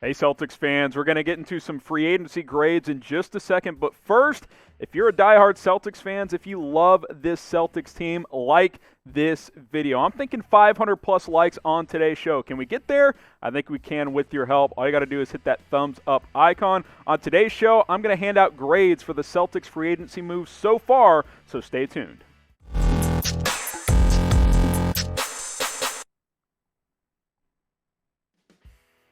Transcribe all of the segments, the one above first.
Hey, Celtics fans, we're going to get into some free agency grades in just a second. But first, if you're a diehard Celtics fans, if you love this Celtics team, like this video. I'm thinking 500 plus likes on today's show. Can we get there? I think we can with your help. All you got to do is hit that thumbs up icon. On today's show, I'm going to hand out grades for the Celtics free agency moves so far, so stay tuned.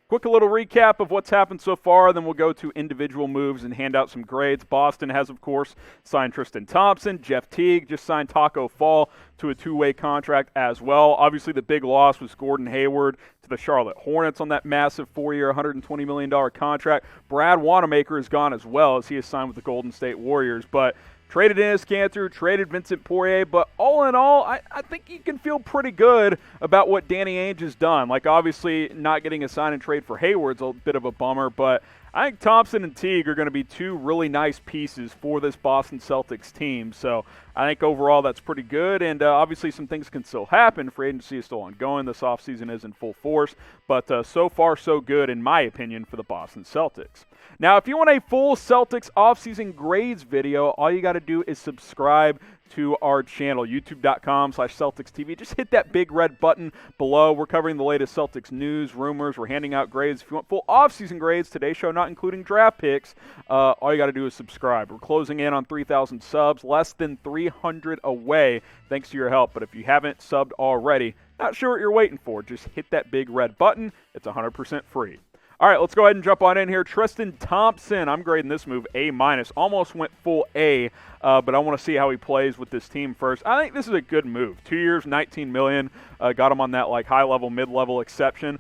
Quick little recap of what's happened so far, then we'll go to individual moves and hand out some grades. Boston has, of course, signed Tristan Thompson. Jeff Teague just signed Tacko Fall to a two-way contract as well. Obviously, the big loss was Gordon Hayward to the Charlotte Hornets on that massive four-year, $120 million contract. Brad WANAMAKER is gone as well, as he is signed with the Golden State Warriors. But traded Enes Kanter, traded Vincent Poirier, but all in all, I think you can feel pretty good about what Danny Ainge has done. Like, obviously, not getting a sign and trade for Hayward's a bit of a bummer, but I think Thompson and Teague are going to be two really nice pieces for this Boston Celtics team. So I think overall that's pretty good, and obviously some things can still happen. Free agency is still ongoing. This offseason is in full force, but so far so good, in my opinion, for the Boston Celtics. Now, if you want a full Celtics offseason grades video, all you got to do is subscribe to our channel, youtube.com/CelticsTV. Just hit that big red button below. We're covering the latest Celtics news, rumors. We're handing out grades. If you want full offseason grades, today's show not including draft picks, all you got to do is subscribe. We're closing in on 3,000 subs, less than 300 away, thanks to your help. But if you haven't subbed already, not sure what you're waiting for, just hit that big red button. It's 100% free. All right, let's go ahead and jump on in here. Tristan Thompson, I'm grading this move A-. Almost went full A, but I want to see how he plays with this team first. I think this is a good move. 2 years, $19 million. Got him on that like high-level, mid-level exception.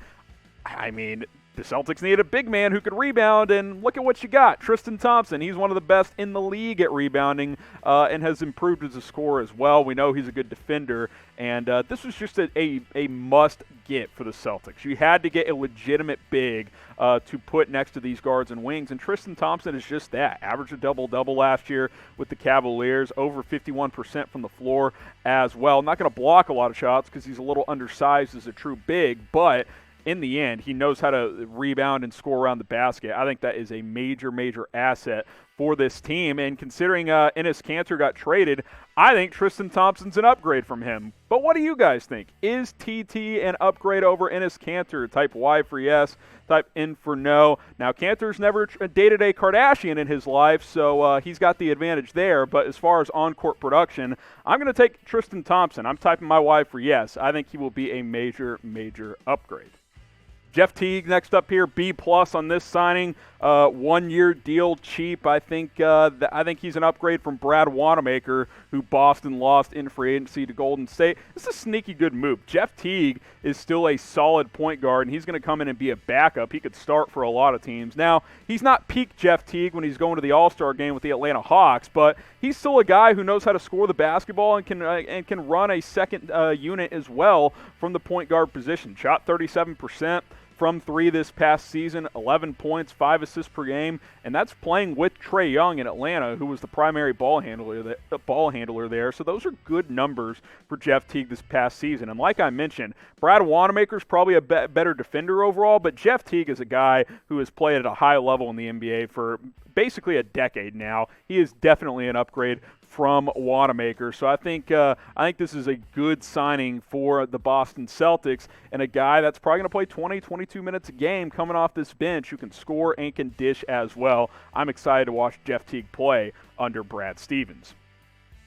I mean, the Celtics need a big man who could rebound, and look at what you got. Tristan Thompson, he's one of the best in the league at rebounding and has improved as a scorer as well. We know he's a good defender, and this was just a must-get for the Celtics. You had to get a legitimate big to put next to these guards and wings, and Tristan Thompson is just that. Averaged a double-double last year with the Cavaliers, over 51% from the floor as well. Not going to block a lot of shots because he's a little undersized as a true big, but in the end, he knows how to rebound and score around the basket. I think that is a major, major asset for this team. And considering Enes Kanter got traded, I think Tristan Thompson's an upgrade from him. But what do you guys think? Is TT an upgrade over Enes Kanter? Type Y for yes, type N for no. Now, Kanter's never dated a Kardashian in his life, so he's got the advantage there. But as far as on-court production, I'm going to take Tristan Thompson. I'm typing my Y for yes. I think he will be a major, major upgrade. Jeff Teague next up here, B+ on this signing. 1 year deal, cheap. I think he's an upgrade from Brad WANAMAKER, who Boston lost in free agency to Golden State. This is a sneaky good move. Jeff Teague is still a solid point guard, and he's going to come in and be a backup. He could start for a lot of teams. Now, he's not peak Jeff Teague when he's going to the All-Star game with the Atlanta Hawks, but he's still a guy who knows how to score the basketball and can run a second unit as well from the point guard position. Shot 37%. From three this past season, 11 points, 5 assists per game, and that's playing with Trae Young in Atlanta, who was the primary ball handler there. So those are good numbers for Jeff Teague this past season. And like I mentioned, Brad WANAMAKER is probably a better defender overall, but Jeff Teague is a guy who has played at a high level in the NBA for basically a decade now. He is definitely an upgrade from WANAMAKER. So I think this is a good signing for the Boston Celtics, and a guy that's probably going to play 20, 22 minutes a game coming off this bench, who can score and can dish as well. I'm excited to watch Jeff Teague play under Brad Stevens.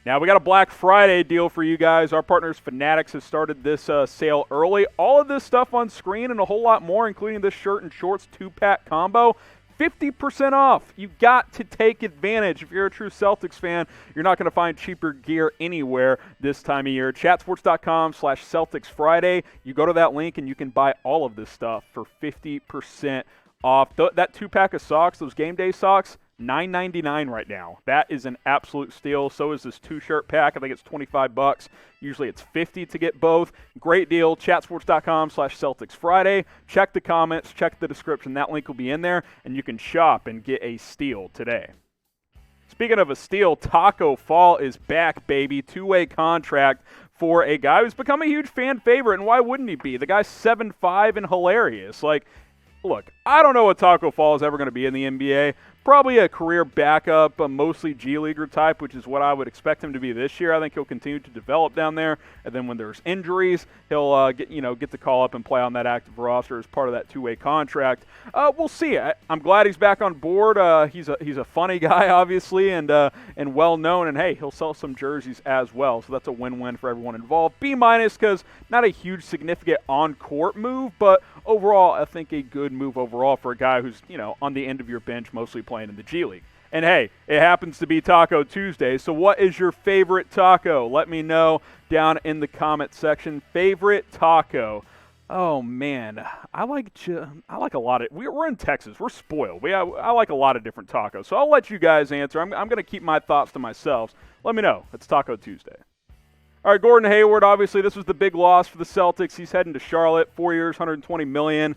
Now, we got a Black Friday deal for you guys. Our partners Fanatics has started this sale early. All of this stuff on screen and a whole lot more, including this shirt and shorts 2-pack combo, 50% off. You got to take advantage. If you're a true Celtics fan, you're not going to find cheaper gear anywhere this time of year. Chatsports.com/Celtics Friday. You go to that link and you can buy all of this stuff for 50% off. That 2-pack of socks, those game day socks, $9.99 right now. That is an absolute steal. So is this 2-shirt pack. I think it's $25. Usually it's $50 to get both. Great deal. Chatsports.com/Celtics Friday. Check the comments. Check the description. That link will be in there, and you can shop and get a steal today. Speaking of a steal, Tacko Fall is back, baby. 2-way contract for a guy who's become a huge fan favorite, and why wouldn't he be? The guy's 7'5" and hilarious. Like, look, I don't know what Tacko Fall is ever going to be in the NBA. Probably a career backup, mostly G Leaguer type, which is what I would expect him to be this year. I think he'll continue to develop down there, and then when there's injuries, he'll get to call up and play on that active roster as part of that two-way contract. We'll see. I'm glad he's back on board. He's a funny guy, obviously, and well known. And hey, he'll sell some jerseys as well, so that's a win-win for everyone involved. B- because not a huge significant on-court move, but overall, I think a good move overall for a guy who's on the end of your bench, mostly playing in the G League. And hey, it happens to be Taco Tuesday, so what is your favorite taco? Let me know down in the comment section. Favorite taco? Oh man, I like a lot of. We're in Texas. We're spoiled. I like a lot of different tacos. So I'll let you guys answer. I'm going to keep my thoughts to myself. Let me know. It's Taco Tuesday. All right, Gordon Hayward, obviously this was the big loss for the Celtics. He's heading to Charlotte, 4 years, $120 million.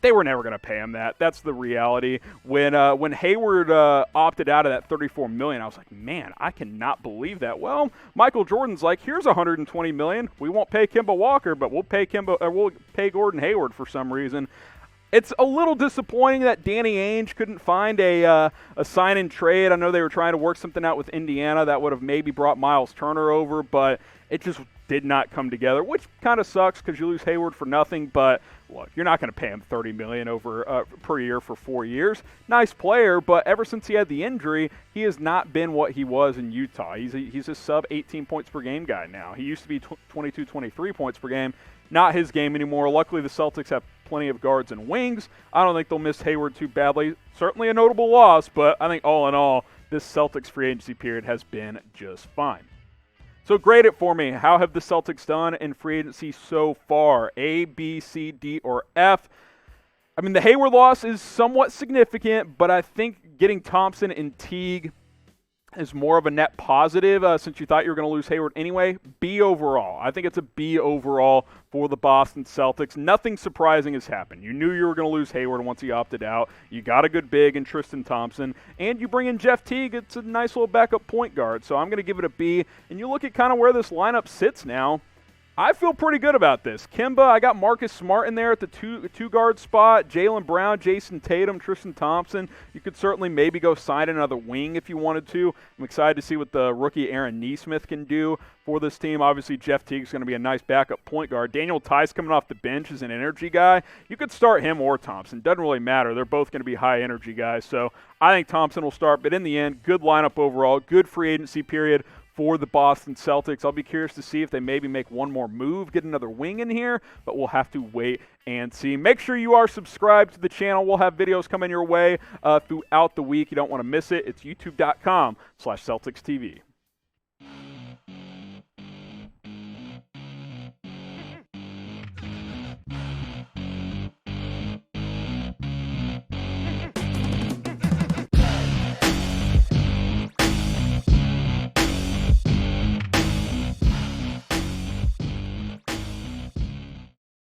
They were never going to pay him that. That's the reality. When Hayward opted out of that $34 million, I was like, man, I cannot believe that. Well, Michael Jordan's like, here's $120 million. We won't pay Kemba Walker, but we'll pay Gordon Hayward for some reason. It's a little disappointing that Danny Ainge couldn't find a sign and trade. I know they were trying to work something out with Indiana that would have maybe brought Miles Turner over, but it just did not come together, which kind of sucks because you lose Hayward for nothing. But look, you're not going to pay him $30 million per year for 4 years. Nice player, but ever since he had the injury, he has not been what he was in Utah. He's a sub 18 points per game guy now. He used to be 22, 23 points per game. Not his game anymore. Luckily, the Celtics have plenty of guards and wings. I don't think they'll miss Hayward too badly. Certainly a notable loss, but I think all in all, this Celtics free agency period has been just fine. So grade it for me. How have the Celtics done in free agency so far? A, B, C, D, or F? I mean, the Hayward loss is somewhat significant, but I think getting Thompson and Teague is more of a net positive since you thought you were going to lose Hayward anyway. B overall. I think it's a B overall for the Boston Celtics. Nothing surprising has happened. You knew you were going to lose Hayward once he opted out. You got a good big in Tristan Thompson, and you bring in Jeff Teague. It's a nice little backup point guard, so I'm going to give it a B. And you look at kind of where this lineup sits now. I feel pretty good about this. Kemba, I got Marcus Smart in there at the two guard spot. Jaylen Brown, Jason Tatum, Tristan Thompson. You could certainly maybe go sign another wing if you wanted to. I'm excited to see what the rookie Aaron Nesmith can do for this team. Obviously, Jeff Teague's going to be a nice backup point guard. Daniel Tice coming off the bench is an energy guy. You could start him or Thompson. Doesn't really matter. They're both going to be high energy guys. So I think Thompson will start. But in the end, good lineup overall. Good free agency period for the Boston Celtics. I'll be curious to see if they maybe make one more move, get another wing in here, but we'll have to wait and see. Make sure you are subscribed to the channel. We'll have videos coming your way throughout the week. You don't want to miss it. It's youtube.com/CelticsTV.